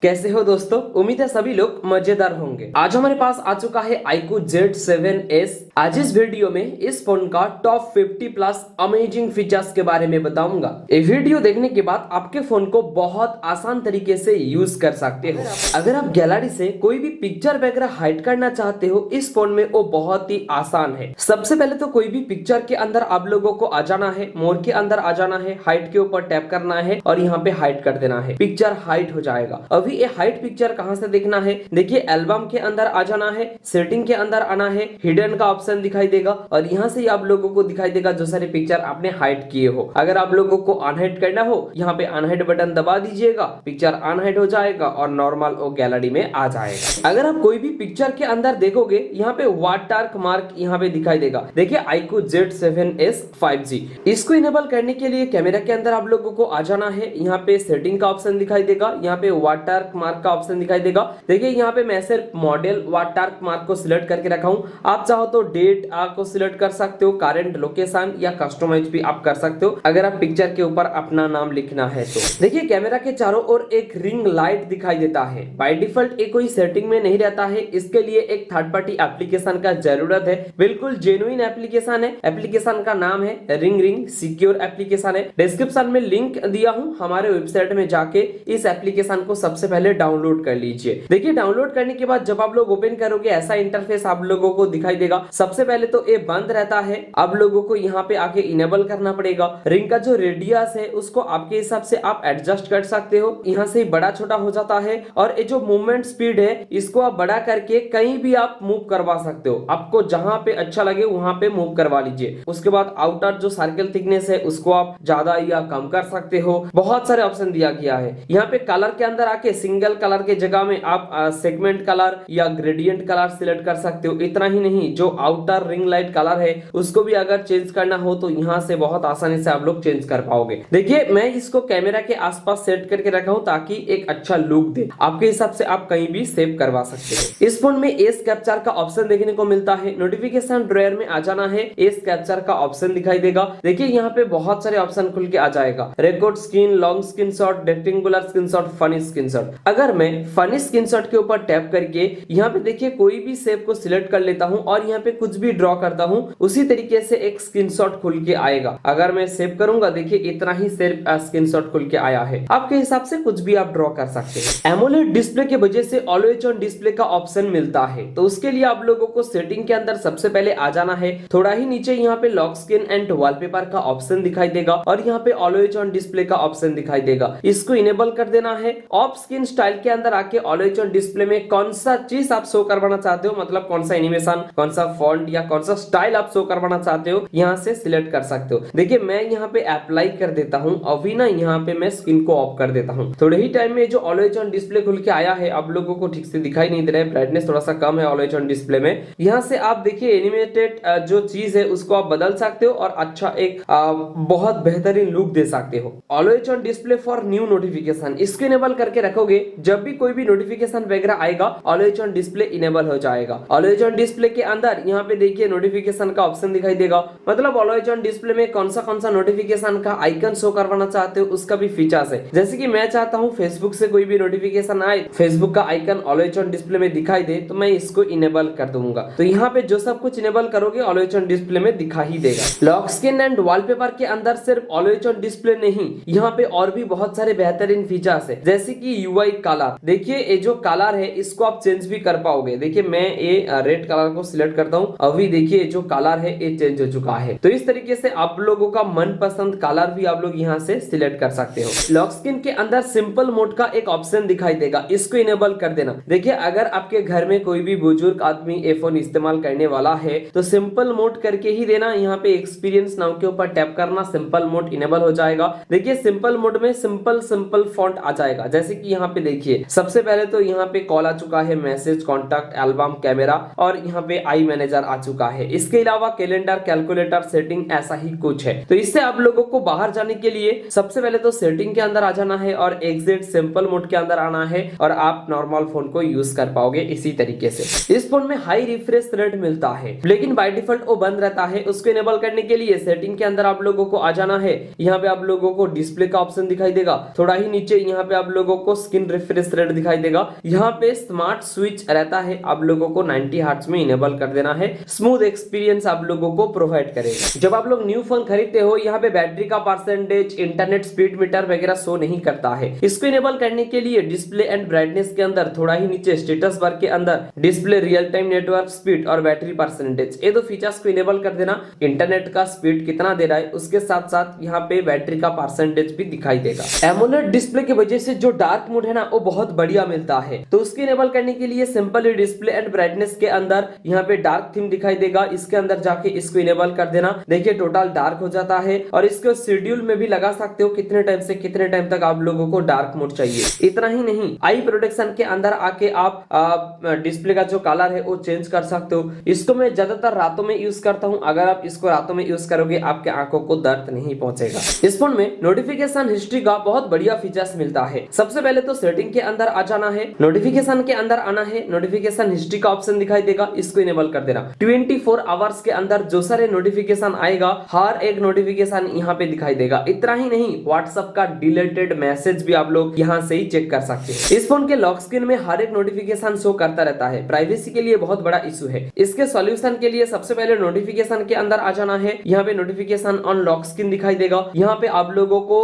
कैसे हो दोस्तों। उम्मीद है सभी लोग मजेदार होंगे। आज हमारे पास आ चुका है iQOO Z7S। आज इस वीडियो में इस फोन का टॉप 50 प्लस अमेजिंग फीचर्स के बारे में बताऊंगा। ये वीडियो देखने के बाद आपके फोन को बहुत आसान तरीके से यूज कर सकते हो। अगर आप गैलरी से कोई भी पिक्चर वगैरह हाइड करना चाहते हो, इस फोन में वो बहुत ही आसान है। सबसे पहले तो कोई भी पिक्चर के अंदर आप लोगों को आ जाना है, मोर के अंदर आ जाना है, हाइड के ऊपर टैप करना है और यहाँ पे हाइड कर देना है। पिक्चर हाइड हो जाएगा। अभी ये हाइड पिक्चर कहां से देखना है, देखिए एल्बम के अंदर आ जाना है, सेटिंग के अंदर आना है, हिडन का ऑप्शन दिखाई देगा और यहाँ से आप लोगों को दिखाई देगा जो सारे पिक्चर आपने हाइड किए हो। अगर आप लोगों को अनहाइड करना हो, यहाँ पे अनहाइड बटन दबा दीजिएगा, पिक्चर अनहाइड हो जाएगा और नॉर्मल वो गैलरी में आ जाएगा। अगर आप कोई भी पिक्चर के अंदर देखोगे, यहाँ पे वाटरमार्क मार्क यहाँ पे दिखाई देगा। देखिए iQOO Z7S 5G, इसको इनेबल करने के लिए कैमरा के अंदर आप लोगों को आ जाना है। यहाँ पे सेटिंग का ऑप्शन दिखाई देगा, यहाँ पे वाटरमार्क का ऑप्शन दिखाई देगा। देखिए यहाँ पे मैं सिर्फ मॉडल वाटरमार्क को सिलेक्ट करके रखा हूँ। आप चाहो तो डेट को सिलेक्ट कर सकते हो, करंट लोकेशन या कस्टमाइज भी आप कर सकते हो अगर आप पिक्चर के ऊपर अपना नाम लिखना है तो। देखिए कैमरा के चारों ओर एक रिंग लाइट दिखाई देता है। बाय डिफॉल्ट ये कोई सेटिंग में नहीं रहता है, इसके लिए एक थर्ड पार्टी एप्लीकेशन का जरूरत है। बिल्कुल जेन्युइन एप्लीकेशन है। एप्लीकेशन का नाम है रिंग सिक्योर एप्लीकेशन है। डिस्क्रिप्शन में लिंक दिया हूँ, हमारे वेबसाइट में जाके इस एप्लीकेशन को सबसे पहले डाउनलोड कर लीजिए। देखिए डाउनलोड करने के बाद जब आप लोग ओपन करोगे, ऐसा इंटरफेस आप लोगों को दिखाई देगा। सबसे पहले तो ये बंद रहता है, आप लोगों को यहाँ पे आके इनेबल करना पड़ेगा। रिंग का जो रेडियस है उसको आपके हिसाब से आप एडजस्ट कर सकते हो, यहाँ से बड़ा छोटा हो जाता है। और ये जो मूवमेंट स्पीड है इसको आप बड़ा करके कहीं भी आप मूव करवा सकते हो। आपको जहां पे अच्छा लगे वहां पे मूव करवा लीजिए। उसके बाद आउटर जो सर्कल थिकनेस है उसको आप ज्यादा या कम कर सकते हो। बहुत सारे ऑप्शन दिया गया है। यहाँ पे कलर के अंदर आके सिंगल कलर के जगह में आप सेगमेंट कलर या ग्रेडियंट कलर सिलेक्ट कर सकते हो। इतना ही नहीं, जो आउटर रिंग लाइट कलर है उसको भी अगर चेंज करना हो तो यहाँ से बहुत आसानी से आप लोग चेंज कर पाओगे। देखिए मैं इसको कैमरा के आसपास सेट करके रखा हूँ ताकि एक अच्छा लुक दे। आपके हिसाब से आप कहीं भी सेव करवा सकते हो। इस फोन में एज कैप्चर का ऑप्शन देखने को मिलता है। नोटिफिकेशन ड्रॉयर में आ जाना है, एज कैप्चर का ऑप्शन दिखाई देगा। देखिए यहाँ पे बहुत सारे ऑप्शन खुल के आ जाएगा। Record screen, long screenshot, rectangular screenshot, funny screenshot. अगर मैं फनी स्क्रीनशॉट के ऊपर टैप करके यहाँ पे देखिए कोई भी शेप को सिलेक्ट कर लेता हूँ और यहाँ पे कुछ भी ड्रॉ करता हूँ, उसी तरीके से एक स्क्रीनशॉट खुल के आएगा। अगर मैं सेव करूंगा, देखिए इतना ही सिर्फ स्क्रीनशॉट खुल के आया है। आपके हिसाब से कुछ भी आप ड्रॉ कर सकते हैं। एमोलेड डिस्प्ले की वजह से ऑलवेज ऑन डिस्प्ले का ऑप्शन मिलता है, तो उसके लिए आप लोगों को सेटिंग के अंदर सबसे पहले आ जाना है। थोड़ा ही नीचे यहाँ पे लॉक स्क्रीन एंड वॉलपेपर का ऑप्शन दिखाई देगा और यहाँ पे ऑलवेज ऑन डिस्प्ले का ऑप्शन दिखाई देगा। इसको इनेबल कर देना है। ऑफ स्क्रीन स्टाइल के अंदर आके ऑलवेज ऑन डिस्प्ले में कौन सा चीज आप शो करवाना चाहते हो, मतलब कौन सा एनिमेशन, कौन सा फॉन्ट या कौन सा स्टाइल आप शो करवाना चाहते हो, यहाँ से सिलेक्ट कर सकते हो। देखिए मैं यहाँ पे अप्लाई कर देता हूँ। अभी ना यहाँ पे मैं स्क्रीन को ऑफ कर देता हूँ। थोड़े ही टाइम में जो ऑलवेज ऑन डिस्प्ले खुल के आया है, आप लोगों को ठीक से दिखाई नहीं दे रहा है, ब्राइटनेस थोड़ा सा कम है ऑलवेज ऑन डिस्प्ले में। यहाँ से आप देखिए एनिमेटेड जो चीज है उसको आप बदल सकते हो और अच्छा एक बहुत बेहतरीन लुक दे सकते हो। Always on display for new notification, इसको इनेबल करके रखोगे, जब भी कोई भी नोटिफिकेशन वगैरह आएगा ऑलवेज ऑन डिस्प्ले इनेबल हो जाएगा। ऑलवेज ऑन डिस्प्ले के अंदर यहाँ पे देखिए नोटिफिकेशन का ऑप्शन दिखाई देगा, मतलब ऑलवेज ऑन डिस्प्ले में कौन सा नोटिफिकेशन का आइकन शो करवाना चाहते हो उसका भी फीचर्स है। जैसे कि मैं चाहता हूँ फेसबुक से कोई भी नोटिफिकेशन आए, फेसबुक का आइकन ऑलवेज ऑन डिस्प्ले में दिखाई दे, तो मैं इसको इनेबल कर दूंगा। तो यहाँ पे जो सब कुछ इनेबल करोगे ऑलवेज ऑन डिस्प्ले में दिखा ही देगा। लॉक स्क्रीन एंड वॉलपेपर के अंदर सिर्फ ऑलवेज ऑन डिस्प्ले नहीं, यहाँ पे और भी बहुत सारे बेहतरीन फीचर्स है, जैसे कि यूआई कलर। देखिए ये जो कलर है इसको आप चेंज भी कर पाओगे। देखिए मैं ये रेड कलर को सिलेक्ट करता हूँ, अभी देखिए जो कलर है ये चेंज हो चुका है। तो इस तरीके से आप लोगों का मनपसंद कलर भी आप लोग यहाँ से सिलेक्ट कर सकते हो। लॉक स्क्रीन के अंदर सिंपल मोड का एक ऑप्शन दिखाई देगा, इसको इनेबल कर देना। देखिए अगर आपके घर में कोई भी बुजुर्ग आदमी ये फोन इस्तेमाल करने वाला है तो सिंपल मोड करके ही देना। यहाँ पे एक्सपीरियंस नाउ के ऊपर टैप करना, सिंपल मोड इनेबल हो जाएगा। देखिए सिंपल मोड में सिंपल फॉन्ट आ जाएगा। जैसे कि यहाँ पे देखिए सबसे पहले तो यहाँ पे कॉल आ चुका है, मैसेज, कॉन्टैक्ट, एल्बम, कैमरा और यहाँ पे आई मैनेजर आ चुका है। इसके अलावा कैलेंडर, कैलकुलेटर, सेटिंग ऐसा ही कुछ है। तो इससे आप लोगों को बाहर जाने के लिए सबसे पहले तो सेटिंग के अंदर आ जाना है और एग्जिट सिंपल मोड के अंदर आना है और आप नॉर्मल फोन को यूज कर पाओगे इसी तरीके से। इस फोन में हाई रिफ्रेश रेट मिलता है, लेकिन बाय डिफॉल्ट वो बंद रहता है। उसको इनेबल करने के लिए सेटिंग के अंदर आप लोगों को आ जाना है। यहाँ पे आप लोगों को डिस्प्ले का ऑप्शन दिखाई देगा। थोड़ा ही नीचे यहाँ पे आप लोगों को स्क्रीन रिफ्रेश रेट दिखाई देगा। यहाँ पे स्मार्ट स्विच रहता है, आप लोगों को 90 हर्ट्ज में इनेबल कर देना है। स्मूथ एक्सपीरियंस आप लोगों को प्रोवाइड करेगा। जब आप लोग न्यू फोन खरीदते हो, यहाँ पे बैटरी का परसेंटेज, इंटरनेट स्पीड मीटर वगैरह शो नहीं करता है। इसको इनेबल करने के लिए डिस्प्ले एंड ब्राइटनेस के अंदर थोड़ा ही नीचे स्टेटस बार के अंदर display, real time network speed और बैटरी परसेंटेज, ये दो फीचर्स को इनेबल कर देना। इंटरनेट का स्पीड कितना दे रहा है, उसके साथ साथ यहाँ पे बैटरी का परसेंटेज भी दिखाई देगा। एमोलेड डिस्प्ले की वजह से जो डार्क मोड है ना, वो बहुत बढ़िया मिलता है। तो उसको इनेबल करने के लिए सिंपली डिस्प्ले एंड ब्राइटनेस के अंदर यहाँ पे डार्क थीम दिखाई देगा, इसके अंदर जाके इसको इनेबल कर देना। देखिए टोटल डार्क हो जाता है और इसको शेड्यूल में भी लगा सकते हो, कितने टाइम से कितने टाइम तक आप लोगों को डार्क मोड चाहिए। इतना ही नहीं, आई प्रोटेक्शन के अंदर आके आप डिस्प्ले का जो कलर है वो चेंज कर सकते हो। इसको मैं ज्यादातर रातों में यूज करता हूं। अगर आप इसको रातों में यूज करोगे, आपके आंखों को दर्द नहीं पहुंचेगा। इस फोन में नोटिफिकेशन हिस्ट्री का बहुत बढ़िया फीचर्स मिलता है। सबसे पहले तो सेटिंग के अंदर आ जाना है, नोटिफिकेशन के अंदर आना है, नोटिफिकेशन हिस्ट्री का ऑप्शन दिखाई देगा, इसको इनेबल कर देना। 24 आवर्स के अंदर जो सारे नोटिफिकेशन आएगा, हर एक नोटिफिकेशन यहाँ पे दिखाई देगा। इतना ही नहीं, व्हाट्सएप का डिलीटेड मैसेज भी आप लोग यहाँ से ही चेक कर सकते हैं। इस फोन के लॉक स्क्रीन में हर एक नोटिफिकेशन शो करता रहता है, प्राइवेसी के लिए बहुत बड़ा इशू है। इसके सॉल्यूशन के लिए सबसे पहले नोटिफिकेशन के अंदर आ जाना है। यहाँ पे नोटिफिकेशन ऑन लॉक स्क्रीन दिखाई देगा। यहाँ पे आप लोगों को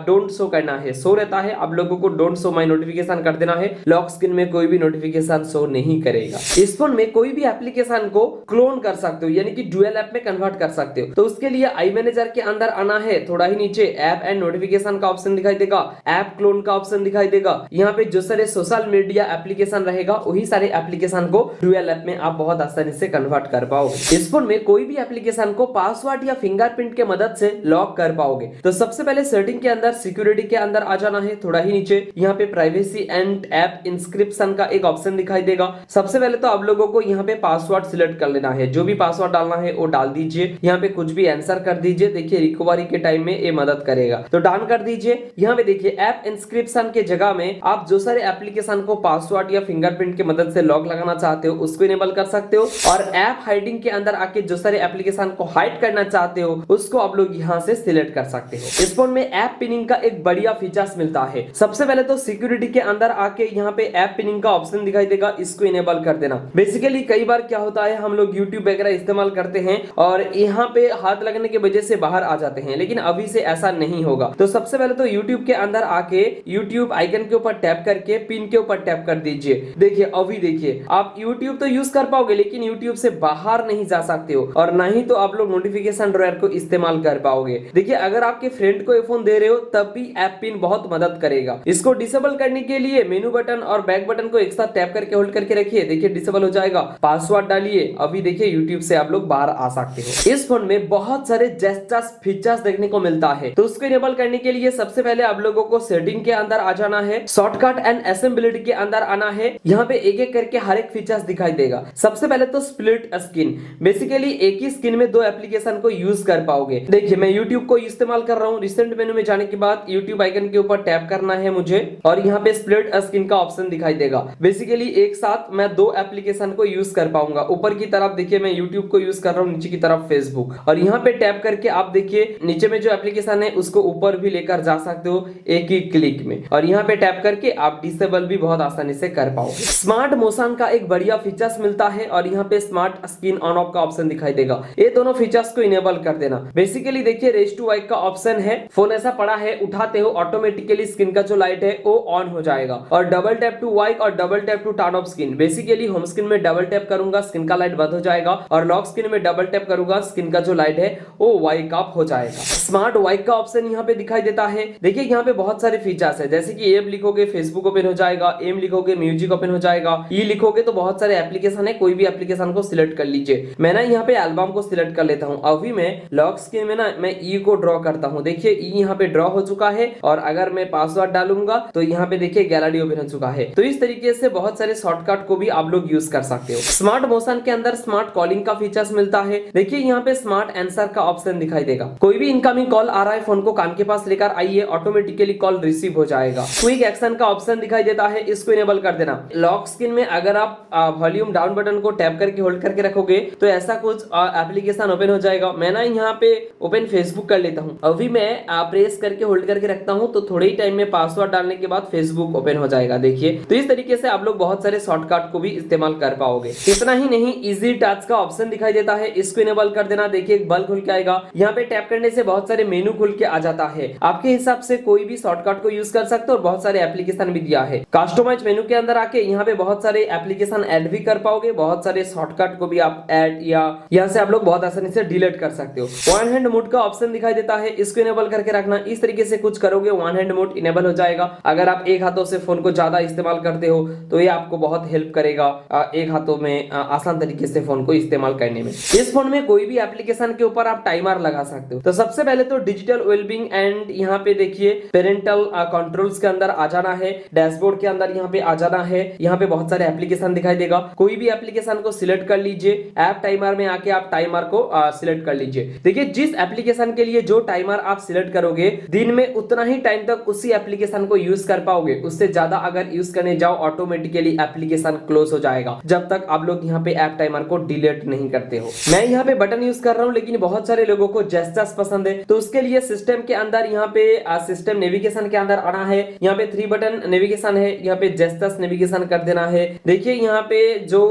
डोंट शो करना है, शो रहता है, आप लोगों को डोंट शो माय नोटिफिकेशन कर देना है। लॉक स्क्रीन में कोई भी नोटिफिकेशन शो नहीं करेगा। इस फोन में कोई भी एप्लीकेशन को क्लोन कर सकते हो, यानी कि डुअल ऐप में कन्वर्ट कर सकते हो। तो उसके लिए आई मैनेजर के अंदर आना है, थोड़ा ही नीचे ऐप एंड नोटिफिकेशन का ऑप्शन दिखाई देगा, ऐप क्लोन का ऑप्शन दिखाई देगा। यहाँ पे जो सारे सोशल मीडिया एप्लीकेशन रहेगा, वही सारे एप्लीकेशन को डुअल ऐप में आप बहुत आसानी से कन्वर्ट कर पाओगे। इस फोन में कोई भी एप्लीकेशन को पासवर्ड या फिंगरप्रिंट के मदद से लॉक कर पाओगे। तो सबसे पहले सेटिंग के अंदर सिक्योरिटी के अंदर आ जाना है, थोड़ा ही नीचे यहाँ पे प्राइवेसी एंड ऐप इंस्क्रिप्शन का एक ऑप्शन दिखाई देगा। सबसे पहले तो आप लोगों को यहाँ पे पासवर्ड सिलेक्ट कर लेना है, जो भी पासवर्ड डालना है वो डाल दीजिए। यहाँ पे कुछ भी आंसर कर दीजिए, देखिए रिकवरी के टाइम में ये मदद करेगा। तो डन कर दीजिए। यहाँ पे देखिए ऐप इंस्क्रिप्शन के जगह में आप जो सारे एप्लीकेशन को पासवर्ड या फिंगरप्रिंट की मदद से लॉक लगाना चाहते हो, उसको इनेबल कर सकते हो। और ऐप हाइडिंग के अंदर आके जो सारे एप्लीकेशन को हाइड करना चाहते हो, उसको आप लोग यहाँ से सिलेक्ट कर सकते हो। इस फोन में ऐप पिनिंग का एक बढ़िया फीचर्स मिलता है। सबसे पहले तो सिक्योरिटी के अंदर आके यहाँ पे ऐप पिनिंग का ऑप्शन दिखाई देगा, इसको इनेबल कर देना। बेसिकली कई बार क्या होता है, हम लोग यूट्यूब वगैरह इस्तेमाल करते हैं और यहाँ पे हाथ लगने की वजह से बाहर आ जाते हैं, लेकिन अभी से ऐसा नहीं होगा। तो सबसे पहले तो यूट्यूब के अंदर आके यूट्यूब आइकन के ऊपर टैप करके पिन के ऊपर टैप कर दीजिए। देखिए अभी देखिए आप यूट्यूब तो यूज कर पाओगे, लेकिन यूट्यूब से बाहर नहीं जा सकते हो और ना ही तो आप लोग नोटिफिकेशन ड्रॉयर को इस्तेमाल कर पाओगे। देखिए अगर आपके फ्रेंड को फोन दे रहे हो, तब भी ऐप पिन बहुत मदद करेगा। इसको डिसेबल करने के लिए मेनू बटन और बैक बटन को एक साथ टैप करके होल्ड करके रखिए, देखिए डिसेबल हो जाएगा। पासवर्ड डालिए, अभी देखिए यूट्यूब से आप लोग बाहर आ सकते हो। इस फोन में बहुत सारे जेस्चर्स फीचर्स देखने को मिलता है। तो उसको इनेबल करने के लिए सबसे पहले आप लोगों को सेटिंग के अंदर आ जाना है, शॉर्टकट एंड असेंबलिटी के अंदर आना है। यहाँ पे एक एक करके हर एक फीचर्स दिखाई देगा। सबसे पहले तो स्प्लिट स्क्रीन, बेसिकली एक ही स्क्रीन में दो एप्लीकेशन को यूज कर पाओगे। देखिए मैं यूट्यूब को इस्तेमाल कर रहा हूँ, रिसेंट मेनू में जाने के बाद यूट्यूब आइकन के ऊपर टैप करना है मुझे और यहाँ पे स्प्लिट स्क्रीन का ऑप्शन दिखाई देगा। बेसिकली एक साथ मैं दो एप्लीकेशन को यूज कर पाऊंगा। ऊपर की तरफ देखिए मैं यूट्यूब को यूज कर रहा हूँ, नीचे की तरफ फेसबुक, और यहाँ पे टैप करके आप देखिए नीचे में जो एप्लीकेशन है उसको ऊपर भी लेकर जा सकते हो एक ही क्लिक में, और यहाँ पे टैप करके आप डिसेबल भी बहुत आसानी से कर पाओगे। स्मार्ट मोशन का एक बढ़िया फीचर्स मिलता है और यहाँ पे स्मार्ट स्क्रीन ऑन ऑफ का ऑप्शन दिखाई देगा। ये दोनों फीचर्स को इनेबल कर देना। बेसिकली देखिए रेज टू वाइक का ऑप्शन है, फोन ऐसा पड़ा है, उठाते हो ऑटोमेटिकली स्क्रीन का जो लाइट है वो ऑन हो जाएगा, और डबल टैप टू वाइक और double tap to turn off screen. Basically home screen में डबल टैप करूंगा, स्क्रीन का लाइट बंद हो जाएगा, और लॉक स्क्रीन में डबल टैप करूंगा, स्क्रीन का जो लाइट है वो वाइक ऑफ हो जाएगा। स्मार्ट वाइक का ऑप्शन यहाँ पे दिखाई देता है। देखिए यहाँ पे बहुत सारे फीचर्स है, जैसे कि एम लिखोगे फेसबुक ओपन हो जाएगा, एम लिखोगे म्यूजिक ओपन हो जाएगा, ई लिखोगे तो बहुत सारे एप्लीकेशन है, कोई भी एप्लीकेशन को सिलेक्ट कर लीजिए। मैं ना यहाँ पे एल्बम को सिलेक्ट कर लेता हूँ। अभी मैं लॉक स्क्रीन में ना मैं ई को ड्रॉ करता हूँ, देखिए ई यहाँ पे ड्रॉ हो चुका है, और अगर मैं पासवर्ड डालूंगा तो यहाँ पे देखिए गैलरी ओपन हो चुका है। तो इस तरीके से बहुत सारे शॉर्टकट को भी आप लोग यूज कर सकते हो। स्मार्ट मोशन के अंदर स्मार्ट कॉलिंग का फीचर्स मिलता है। देखिए यहाँ पे स्मार्ट आंसर का ऑप्शन दिखाई देगा। कोई भी इनकमिंग कॉल आ रहा है, फोन को कान के पास लेकर आइए, ऑटोमेटिकली कॉल रिसीव हो जाएगा। क्विक एक्शन का ऑप्शन दिखाई देता है, इसको इनेबल कर देना। लॉक स्क्रीन में अगर आप वॉल्यूम डाउन बटन को टैप करके होल्ड करके रखोगे तो ऐसा कुछ एप्लीकेशन ओपन हो जाएगा। मैं ना यहाँ पे ओपन फेसबुक कर लेता हूँ। अभी मैं प्रेस करके होल्ड करके रखता हूँ, तो थोड़े ही टाइम में पासवर्ड डालने के बाद फेसबुक ओपन हो जाएगा। देखिए, तो इस तरीके से आप लोग बहुत सारे शॉर्टकट को भी इस्तेमाल कर पाओगे। इतना ही नहीं, इजी टच का ऑप्शन दिखाई देता है, इसको इनेबल कर देना। देखिए, एक बल्ब खुल के आएगा, यहाँ पे टैप करने से बहुत सारे मेनू खुल के आ जाता है। आपके हिसाब से कोई भी शॉर्टकट को यूज कर सकते हो और बहुत सारे एप्लीकेशन भी दिया है। कस्टमाइज मेनू के अंदर आके यहाँ पे बहुत सारे एप्लीकेशन ऐड भी कर पाओगे, बहुत सारे शॉर्टकट को भी आप ऐड या यहाँ से आप लोग बहुत आसानी से डिलीट कर सकते हो। वन हैंड मोड का ऑप्शन दिखाई देता है, इसको इनेबल करके रखना। इस तरीके से कुछ करोगे, वन हैंड मोड इनेबल हो जाएगा। अगर आप एक हाथों से फोन को ज्यादा इस्तेमाल करते हो तो ये आपको बहुत हेल्प करेगा एक हाथों में आसान तरीके से फोन को इस्तेमाल करने में। इस फोन में कोई भी एप्लीकेशन के ऊपर आप टाइमर लगा सकते हो। तो सबसे पहले तो डिजिटल वेलबींग एंड यहाँ पे देखिए पेरेंटल कंट्रोल्स के अंदर आ जाना है, डैशबोर्ड के अंदर यहाँ पे आ जाना है। यहाँ पे बहुत सारे एप्लीकेशन दिखाई देगा, कोई भी एप्लीकेशन को सिलेक्ट कर लीजिए। ऐप टाइमर में आके आप टाइमर को सिलेक्ट कर लीजिए। देखिए, जिस एप्लीकेशन के लिए जो टाइमर आप सिलेक्ट करोगे दिन में उतना ही टाइम तक उसी एप्लीकेशन को यूज कर पाओगे। उससे ज्यादा अगर यूज करने जाओ ऑटोमेटिकली एप्लीकेशन क्लोज हो जाएगा, जब तक आप लोग यहाँ पे ऐप टाइमर को डिलीट नहीं करते हो। मैं यहाँ पे बटन यूज कर रहा हूँ, लेकिन बहुत सारे लोगों को जेस्चर्स पसंद है, तो उसके लिए सिस्टम के अंदर यहाँ पे सिस्टम नेविगेशन के अंदर आना है। यहाँ पे 3 बटन नेविगेशन है, यहाँ पे जेस्चर्स नेविगेशन कर देना है। देखिए, यहाँ पे जो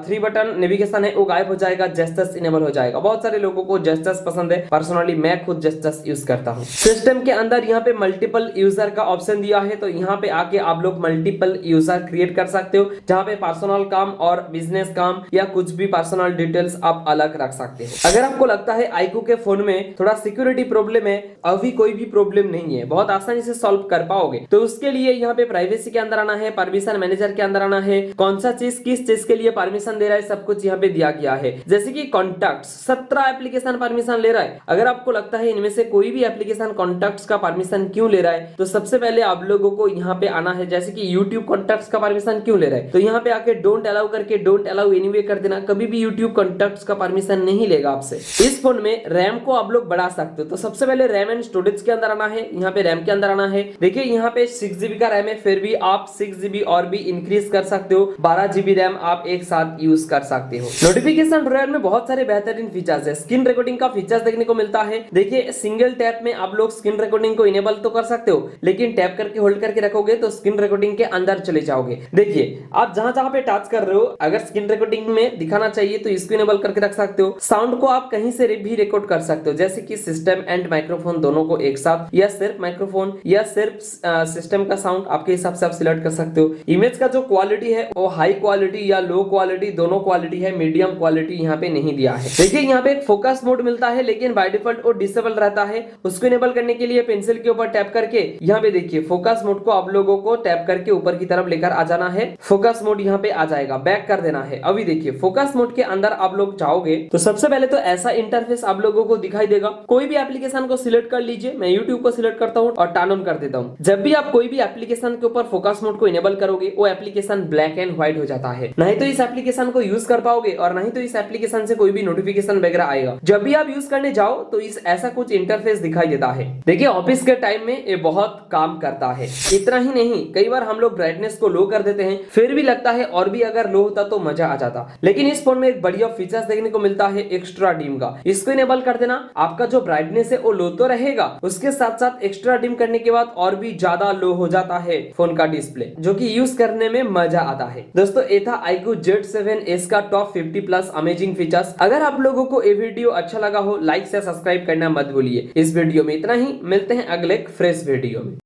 3 बटन नेविगेशन है वो गायब हो जाएगा, जेस्चर्स इनेबल हो जाएगा। बहुत सारे लोगों को जेस्चर्स पसंद है, पर्सनली मैं खुद जेस्चर्स यूज करता हूँ। सिस्टम के अंदर यहाँ पे मल्टीपल यूजर का ऑप्शन दिया है, तो यहाँ पे आके आप लोग मल्टीपल यूजर क्रिएट कर सकते हो, जहाँ पे पर्सनल काम और बिजनेस काम या कुछ भी पर्सनल डिटेल्स आप अलग रख सकते हो। अगर आपको लगता है iQOO के फोन में थोड़ा सिक्योरिटी प्रॉब्लम है, अभी कोई भी प्रॉब्लम नहीं है, बहुत आसानी से सॉल्व कर पाओगे। तो उसके लिए यहाँ पे प्राइवेसी के अंदर आना है, परमिशन मैनेजर के अंदर आना है, कौन सा चीज किस चीज के लिए परमिशन दे रहा है सब कुछ यहाँ पे दिया गया है। जैसे कि कॉन्टैक्ट्स 17 एप्लीकेशन परमिशन ले रहा है। अगर आपको लगता है इनमें से कोई भी एप्लीकेशन कॉन्टैक्ट्स का परमिशन क्यों ले रहा है, तो सबसे पहले आप लोगों को यहाँ पे आना है। जैसे कि YouTube कॉन्टैक्ट्स का परमिशन क्यों ले रहा है, तो यहाँ पे आके डोंट अलाउ करके डोंट अलाउ एनीवे कर देना। कभी भी YouTube कॉन्टैक्ट्स का परमिशन नहीं लेगा आपसे। इस फोन में रैम को आप लोग बढ़ा सकते हो, तो सबसे पहले रैम एंड स्टोरेज के अंदर आना है। यहाँ पे रैम के अंदर आना है। देखिए, यहाँ पे 6 GB का रैम है, फिर भी आप 6 GB और भी इंक्रीज कर सकते हो। 12 GB रैम आप एक साथ यूज कर सकते हो। नोटिफिकेशन ड्रॉयर में बहुत सारे बेहतरीन फीचर्स है। स्क्रीन रिकॉर्डिंग का फीचर्स देखने को मिलता है। देखिए, सिंगल टैप में आप लोग स्क्रीन रिकॉर्डिंग को इनेबल तो कर सकते हो, लेकिन टैप करके होल्ड करके रखोगे तो स्क्रीन रिकॉर्डिंग के अंदर चले जाओगे। देखिए, आप जहां जहां पे टच कर रहे हो, अगर स्क्रीन रिकॉर्डिंग में दिखाना चाहिए तो इसको इनेबल करके रख सकते हो। साउंड को आप कहीं से भी रिकॉर्ड कर सकते हो, जैसे कि सिस्टम एंड माइक्रोफोन दोनों को एक साथ, या सिर्फ माइक्रोफोन या सिर्फ सिस्टम का साउंड, आपके हिसाब से आप सिलेक्ट कर सकते हो। इमेज का जो क्वालिटी है वो हाई क्वालिटी या लो क्वालिटी दोनों क्वालिटी है, मीडियम क्वालिटी यहाँ पे नहीं दिया है। देखिए, यहाँ पे एक फोकस मोड मिलता है, लेकिन बाय डिफॉल्ट वो डिसेबल रहता है। उसको इनेबल करने के लिए पेंसिल के ऊपर टैप करके यहाँ पे देखिए फोकस मोड को आप लोगों को टैप करके ऊपर की तरफ लेकर आ जाना है। फोकस मोड यहाँ पे आ जाएगा, बैक कर देना है। अभी देखिए, फोकस मोड के अंदर आप लोग जाओगे तो सबसे पहले तो ऐसा इंटरफेस आप लोगों को दिखाई देगा। कोई भी एप्लीकेशन को सिलेक्ट कर लीजिए, मैं YouTube को सिलेक्ट करता हूँ और टर्न ऑन कर देता हूँ। जब भी आप कोई भी एप्लीकेशन के ऊपर फोकस मोड को इनेबल करोगे, वो एप्लीकेशन ब्लैक एंड व्हाइट हो जाता है। नहीं तो इस एप्लीकेशन को यूज कर पाओगे और नहीं तो इस एप्लीकेशन से कोई भी नोटिफिकेशन वगैरह आएगा। जब भी आप यूज करने जाओ तो इस ऐसा कुछ इंटरफेस दिखाई देता है। देखिए, ऑफिस के टाइम में ये बहुत काम करता है। इतना ही नहीं, कई बार हम लोग ब्राइटनेस को लो कर देते हैं, फिर भी लगता है और भी अगर लो होता तो मजा आ जाता। लेकिन इस फोन में एक बढ़िया फीचर्स देखने को मिलता है एक्स्ट्रा डिम का। इसको इनेबल कर देना, आपका जो ब्राइटनेस है वो लो तो रहेगा, उसके साथ साथ एक्स्ट्रा डिम करने के बाद और भी ज्यादा लो हो जाता है फोन का डिस्प्ले, जो कि यूज करने में मजा आता है। दोस्तों, ये था iQOO Z7S का टॉप 50+ अमेजिंग फीचर्स। अगर आप लोगों को ये वीडियो अच्छा लगा हो, लाइक से सब्सक्राइब करना मत भूलिए। इस वीडियो में इतना ही, मिलते हैं अगले फ्रेश वीडियो में।